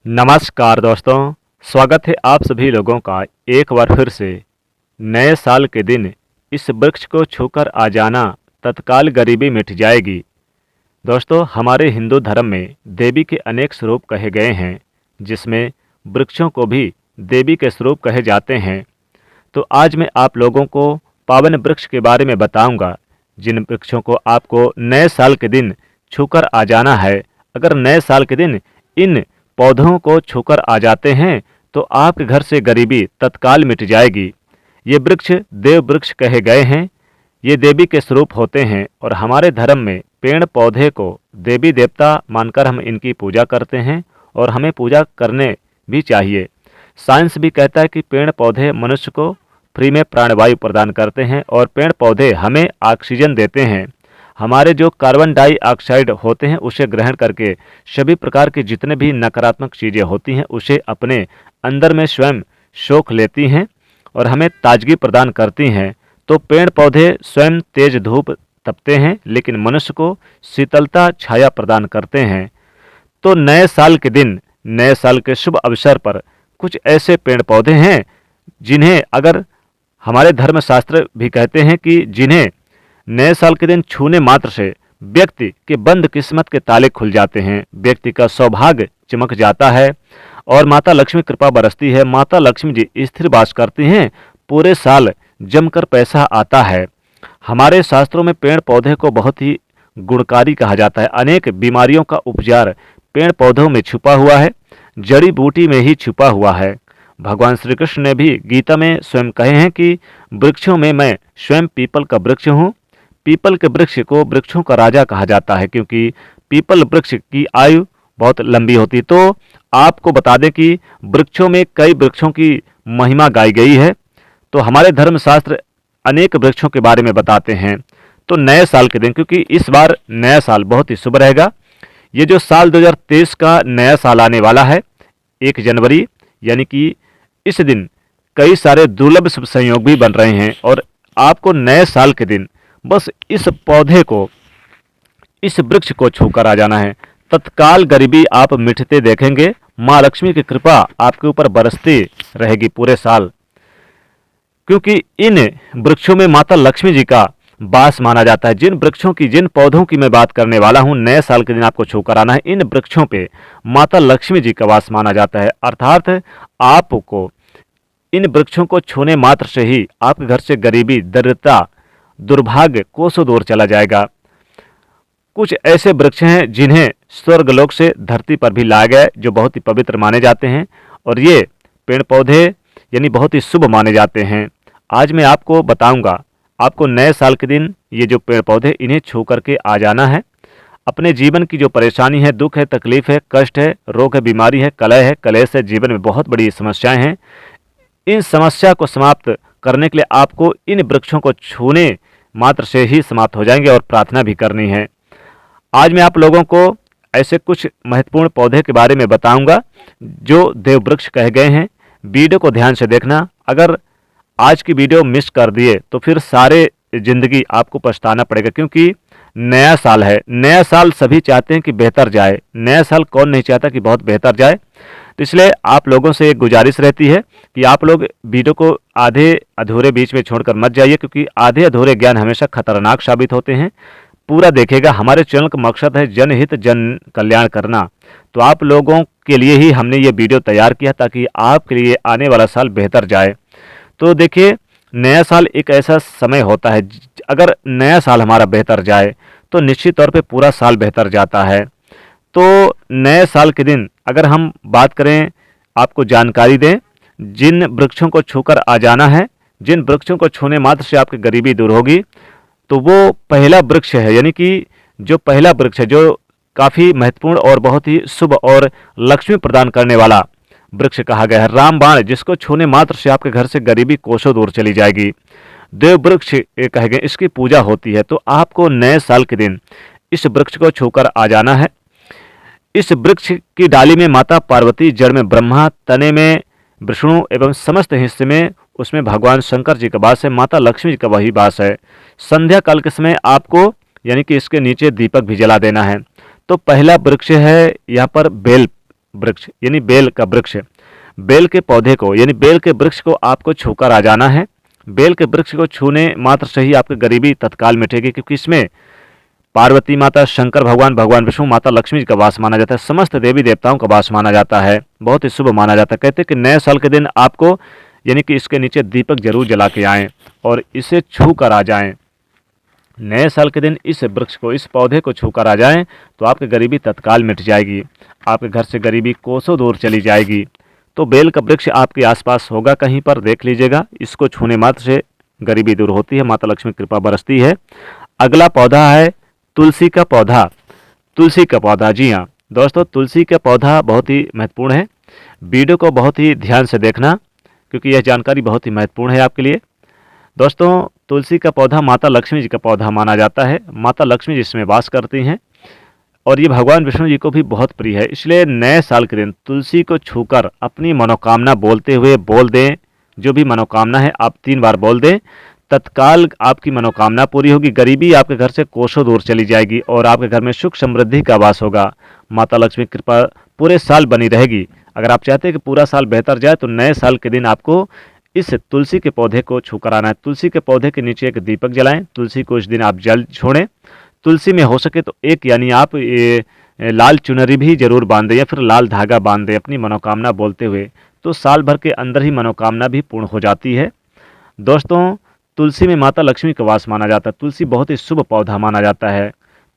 नमस्कार दोस्तों, स्वागत है आप सभी लोगों का एक बार फिर से। नए साल के दिन इस वृक्ष को छूकर आ जाना, तत्काल गरीबी मिट जाएगी। दोस्तों, हमारे हिंदू धर्म में देवी के अनेक स्वरूप कहे गए हैं, जिसमें वृक्षों को भी देवी के स्वरूप कहे जाते हैं। तो आज मैं आप लोगों को पावन वृक्ष के बारे में बताऊंगा, जिन वृक्षों को आपको नए साल के दिन छूकर आ जाना है। अगर नए साल के दिन इन पौधों को छूकर आ जाते हैं तो आपके घर से गरीबी तत्काल मिट जाएगी। ये वृक्ष देव वृक्ष कहे गए हैं। ये देवी के स्वरूप होते हैं और हमारे धर्म में पेड़ पौधे को देवी देवता मानकर हम इनकी पूजा करते हैं और हमें पूजा करने भी चाहिए। साइंस भी कहता है कि पेड़ पौधे मनुष्य को फ्री में प्राणवायु प्रदान करते हैं और पेड़ पौधे हमें ऑक्सीजन देते हैं। हमारे जो कार्बन डाइऑक्साइड होते हैं उसे ग्रहण करके सभी प्रकार की जितने भी नकारात्मक चीज़ें होती हैं उसे अपने अंदर में स्वयं सोख लेती हैं और हमें ताजगी प्रदान करती हैं। तो पेड़ पौधे स्वयं तेज धूप तपते हैं, लेकिन मनुष्य को शीतलता छाया प्रदान करते हैं। तो नए साल के दिन, नए साल के शुभ अवसर पर कुछ ऐसे पेड़ पौधे हैं जिन्हें अगर हमारे धर्मशास्त्र भी कहते हैं कि जिन्हें नए साल के दिन छूने मात्र से व्यक्ति के बंद किस्मत के ताले खुल जाते हैं, व्यक्ति का सौभाग्य चमक जाता है और माता लक्ष्मी कृपा बरसती है। माता लक्ष्मी जी स्थिर वास करती हैं, पूरे साल जमकर पैसा आता है। हमारे शास्त्रों में पेड़ पौधे को बहुत ही गुणकारी कहा जाता है। अनेक बीमारियों का उपचार पेड़ पौधों में छुपा हुआ है, जड़ी बूटी में ही छुपा हुआ है। भगवान श्री कृष्ण ने भी गीता में स्वयं कहे हैं कि वृक्षों में मैं स्वयं पीपल का वृक्ष हूँ। पीपल के वृक्ष को वृक्षों का राजा कहा जाता है, क्योंकि पीपल वृक्ष की आयु बहुत लंबी होती है। तो आपको बता दें कि वृक्षों में कई वृक्षों की महिमा गाई गई है। तो हमारे धर्मशास्त्र अनेक वृक्षों के बारे में बताते हैं। तो नए साल के दिन, क्योंकि इस बार नया साल बहुत ही शुभ रहेगा, ये जो साल 2023 का नया साल आने वाला है 1 जनवरी, यानी कि इस दिन कई सारे दुर्लभ शुभ संयोग भी बन रहे हैं और आपको नए साल के दिन बस इस पौधे को, इस वृक्ष को छूकर आ जाना है। तत्काल गरीबी आप मिटते देखेंगे। माँ लक्ष्मी की कृपा आपके ऊपर बरसती रहेगी पूरे साल, क्योंकि इन वृक्षों में माता लक्ष्मी जी का वास माना जाता है। जिन वृक्षों की, जिन पौधों की मैं बात करने वाला हूँ, नए साल के दिन आपको छूकर आना है, इन वृक्षों पे माता लक्ष्मी जी का वास माना जाता है। अर्थात आपको इन वृक्षों को छूने मात्र से ही आपके घर से गरीबी, दरिद्रता, दुर्भाग्य कोसों दूर चला जाएगा। कुछ ऐसे वृक्ष हैं जिन्हें स्वर्गलोक से धरती पर भी लाया गया है, जो बहुत ही पवित्र माने जाते हैं और ये पेड़ पौधे यानी बहुत ही शुभ माने जाते हैं। आज मैं आपको बताऊंगा, आपको नए साल के दिन ये जो पेड़ पौधे, इन्हें छू करके आ जाना है। अपने जीवन की जो परेशानी है, दुख है, तकलीफ है, कष्ट है, रोग है, बीमारी है, कलह है, कलेश है, जीवन में बहुत बड़ी समस्याएं हैं, इन समस्या को समाप्त करने के लिए आपको इन वृक्षों को छूने मात्र से ही समाप्त हो जाएंगे और प्रार्थना भी करनी है। आज मैं आप लोगों को ऐसे कुछ महत्वपूर्ण पौधे के बारे में बताऊंगा जो देव वृक्ष कहे गए हैं। वीडियो को ध्यान से देखना। अगर आज की वीडियो मिस कर दिए तो फिर सारे जिंदगी आपको पछताना पड़ेगा, क्योंकि नया साल है। नया साल सभी चाहते हैं कि बेहतर जाए। नया साल कौन नहीं चाहता कि बहुत बेहतर जाए। तो इसलिए आप लोगों से एक गुजारिश रहती है कि आप लोग वीडियो को आधे अधूरे बीच में छोड़कर मत जाइए, क्योंकि आधे अधूरे ज्ञान हमेशा खतरनाक साबित होते हैं। पूरा देखिएगा। हमारे चैनल का मकसद है जनहित जन कल्याण करना। तो आप लोगों के लिए ही हमने ये वीडियो तैयार किया, ताकि आपके लिए आने वाला साल बेहतर जाए। तो देखिए, नया साल एक ऐसा समय होता है, अगर नया साल हमारा बेहतर जाए तो निश्चित तौर पे पूरा साल बेहतर जाता है। तो नए साल के दिन अगर हम बात करें, आपको जानकारी दें, जिन वृक्षों को छूकर आ जाना है, जिन वृक्षों को छूने मात्र से आपकी गरीबी दूर होगी, तो वो पहला वृक्ष है, यानी कि जो पहला वृक्ष है, जो काफ़ी महत्वपूर्ण और बहुत ही शुभ और लक्ष्मी प्रदान करने वाला वृक्ष कहा गया है, रामबाण, जिसको छूने मात्र से आपके घर से गरीबी कोसों दूर चली जाएगी। देव वृक्ष कहे गए, इसकी पूजा होती है। तो आपको नए साल के दिन इस वृक्ष को छूकर आ जाना है। इस वृक्ष की डाली में माता पार्वती, जड़ में ब्रह्मा, तने में विष्णु एवं समस्त हिस्से में उसमें भगवान शंकर जी का वास है, माता लक्ष्मी जी का वही वास है। संध्या काल के समय आपको यानी कि इसके नीचे दीपक भी जला देना है। तो पहला वृक्ष है यहाँ पर बेल वृक्ष यानी बेल का वृक्ष, बेल के पौधे को यानी बेल के वृक्ष को आपको छूकर आ जाना है। बेल के वृक्ष को छूने मात्र से ही आपकी गरीबी तत्काल मिटेगी, क्योंकि इसमें पार्वती माता, शंकर भगवान, भगवान विष्णु, माता लक्ष्मी जी का वास माना जाता है, समस्त देवी देवताओं का वास माना जाता है, बहुत ही शुभ माना जाता है। कहते हैं कि नए साल के दिन आपको यानी कि इसके नीचे दीपक जरूर जला के आएँ और इसे छू कर आ जाएँ। नए साल के दिन इस वृक्ष को, इस पौधे को छू कर आ जाएँ तो आपकी गरीबी तत्काल मिट जाएगी, आपके घर से गरीबी कोसों दूर चली जाएगी। तो बेल का वृक्ष आपके आसपास होगा कहीं पर, देख लीजिएगा, इसको छूने मात्र से गरीबी दूर होती है, माता लक्ष्मी की कृपा बरसती है। अगला पौधा है तुलसी का पौधा। तुलसी का पौधा, जी हाँ दोस्तों, तुलसी का पौधा बहुत ही महत्वपूर्ण है। वीडियो को बहुत ही ध्यान से देखना, क्योंकि यह जानकारी बहुत ही महत्वपूर्ण है आपके लिए। दोस्तों, तुलसी का पौधा माता लक्ष्मी जी का पौधा माना जाता है, माता लक्ष्मी जी इसमें वास करती हैं और ये भगवान विष्णु जी को भी बहुत प्रिय है। इसलिए नए साल के दिन तुलसी को छूकर अपनी मनोकामना बोलते हुए बोल दें, जो भी मनोकामना है आप 3 बार बोल दें, तत्काल आपकी मनोकामना पूरी होगी, गरीबी आपके घर से कोसों दूर चली जाएगी और आपके घर में सुख समृद्धि का वास होगा। माता लक्ष्मी की कृपा पूरे साल बनी रहेगी। अगर आप चाहते हैं कि पूरा साल बेहतर जाए तो नए साल के दिन आपको इस तुलसी के पौधे को छूकर आना है। तुलसी के पौधे के नीचे एक दीपक जलाएं, तुलसी को इस दिन आप जल छोड़ें, तुलसी में हो सके तो एक यानी आप लाल चुनरी भी जरूर बांध दें या फिर लाल धागा बांध दें अपनी मनोकामना बोलते हुए, तो साल भर के अंदर ही मनोकामना भी पूर्ण हो जाती है। दोस्तों, तुलसी में माता लक्ष्मी का वास माना जाता है। तुलसी बहुत ही शुभ पौधा माना जाता है।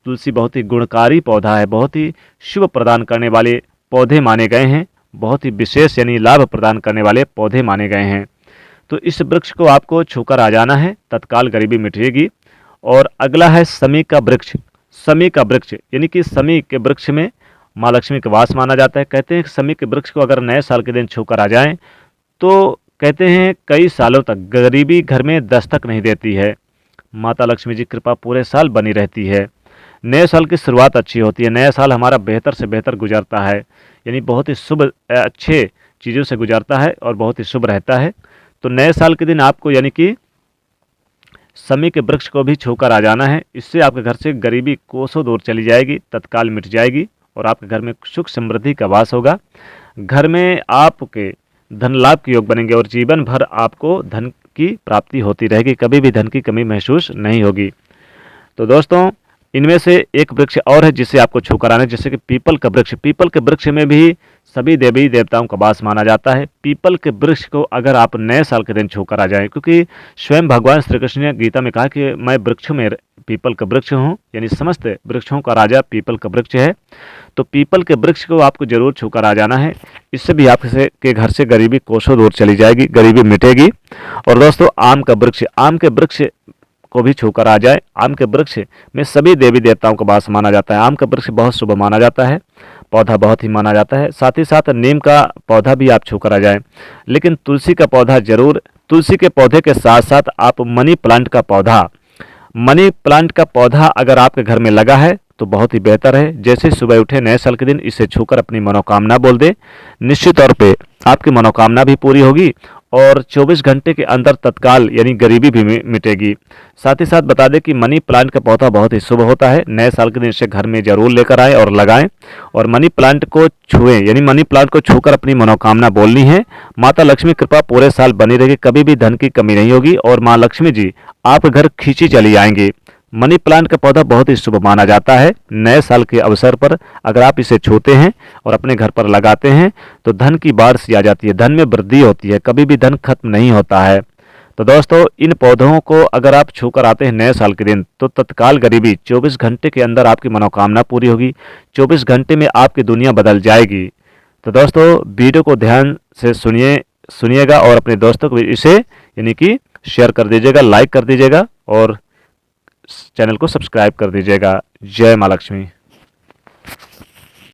तुलसी बहुत ही गुणकारी पौधा है, बहुत ही शुभ प्रदान करने वाले पौधे माने गए हैं, बहुत ही विशेष यानी लाभ प्रदान करने वाले पौधे माने गए हैं। तो इस वृक्ष को आपको छूकर आ जाना है, तत्काल गरीबी मिटेगी। और अगला है समी का वृक्ष। समी का वृक्ष यानी कि समी के वृक्ष में माँ लक्ष्मी का वास माना जाता है। कहते हैं कि समी के वृक्ष को अगर नए साल के दिन छूकर आ जाएं तो कहते हैं कई सालों तक गरीबी घर में दस्तक नहीं देती है, माता लक्ष्मी जी कृपा पूरे साल बनी रहती है। नए साल की शुरुआत अच्छी होती है, नया साल हमारा बेहतर से बेहतर गुजरता है, यानी बहुत ही शुभ अच्छे चीज़ों से गुजरता है और बहुत ही शुभ रहता है। तो नए साल के दिन आपको यानी कि समी के वृक्ष को भी छूकर आ जाना है, इससे आपके घर से गरीबी कोसों दूर चली जाएगी, तत्काल मिट जाएगी और आपके घर में सुख समृद्धि का वास होगा। घर में आपके धन लाभ के योग बनेंगे और जीवन भर आपको धन की प्राप्ति होती रहेगी, कभी भी धन की कमी महसूस नहीं होगी। तो दोस्तों, इनमें से एक वृक्ष और है जिसे आपको छूकर आना है, जैसे कि पीपल का वृक्ष। पीपल के वृक्ष में भी सभी देवी देवताओं का वास माना जाता है। पीपल के वृक्ष को अगर आप नए साल के दिन छूकर आ जाएं, क्योंकि स्वयं भगवान श्री कृष्ण ने गीता में कहा कि मैं वृक्षों में पीपल का वृक्ष हूँ, यानी समस्त वृक्षों का राजा पीपल का वृक्ष है। तो पीपल के वृक्ष को आपको जरूर छूकर आ जाना है, इससे भी आपके घर से गरीबी कोसों दूर चली जाएगी, गरीबी मिटेगी। और दोस्तों, आम का वृक्ष, आम के वृक्ष को भी छूकर आ जाए। आम के वृक्ष में सभी देवी देवताओं का वास माना जाता है। आम का वृक्ष बहुत शुभ माना जाता है, पौधा बहुत ही माना जाता है। साथ ही साथ नीम का पौधा भी आप छूकर आ जाएं, लेकिन तुलसी का पौधा जरूर, तुलसी के पौधे के साथ साथ आप मनी प्लांट का पौधा, मनी प्लांट का पौधा अगर आपके घर में लगा है तो बहुत ही बेहतर है। जैसे सुबह उठे नए साल के दिन इसे छूकर अपनी मनोकामना बोल दे, निश्चित तौर पे आपकी मनोकामना भी पूरी होगी और 24 घंटे के अंदर तत्काल यानी गरीबी भी मिटेगी। साथ ही साथ बता दें कि मनी प्लांट का पौधा बहुत ही शुभ होता है। नए साल के दिन इसे घर में जरूर लेकर आएँ और लगाएं और मनी प्लांट को छुएं, यानी मनी प्लांट को छूकर अपनी मनोकामना बोलनी है। माता लक्ष्मी कृपा पूरे साल बनी रहेगी, कभी भी धन की कमी नहीं होगी और माँ लक्ष्मी जी आप घर खींची चली आएंगे। मनी प्लांट का पौधा बहुत ही शुभ माना जाता है। नए साल के अवसर पर अगर आप इसे छूते हैं और अपने घर पर लगाते हैं तो धन की बाढ़ सी आ जाती है, धन में वृद्धि होती है, कभी भी धन खत्म नहीं होता है। तो दोस्तों, इन पौधों को अगर आप छूकर आते हैं नए साल के दिन तो तत्काल गरीबी 24 घंटे के अंदर आपकी मनोकामना पूरी होगी, 24 घंटे में आपकी दुनिया बदल जाएगी। तो दोस्तों, वीडियो को ध्यान से सुनिएगा और अपने दोस्तों को इसे यानी कि शेयर कर दीजिएगा, लाइक कर दीजिएगा और चैनल को सब्सक्राइब कर दीजिएगा। जय माँ लक्ष्मी।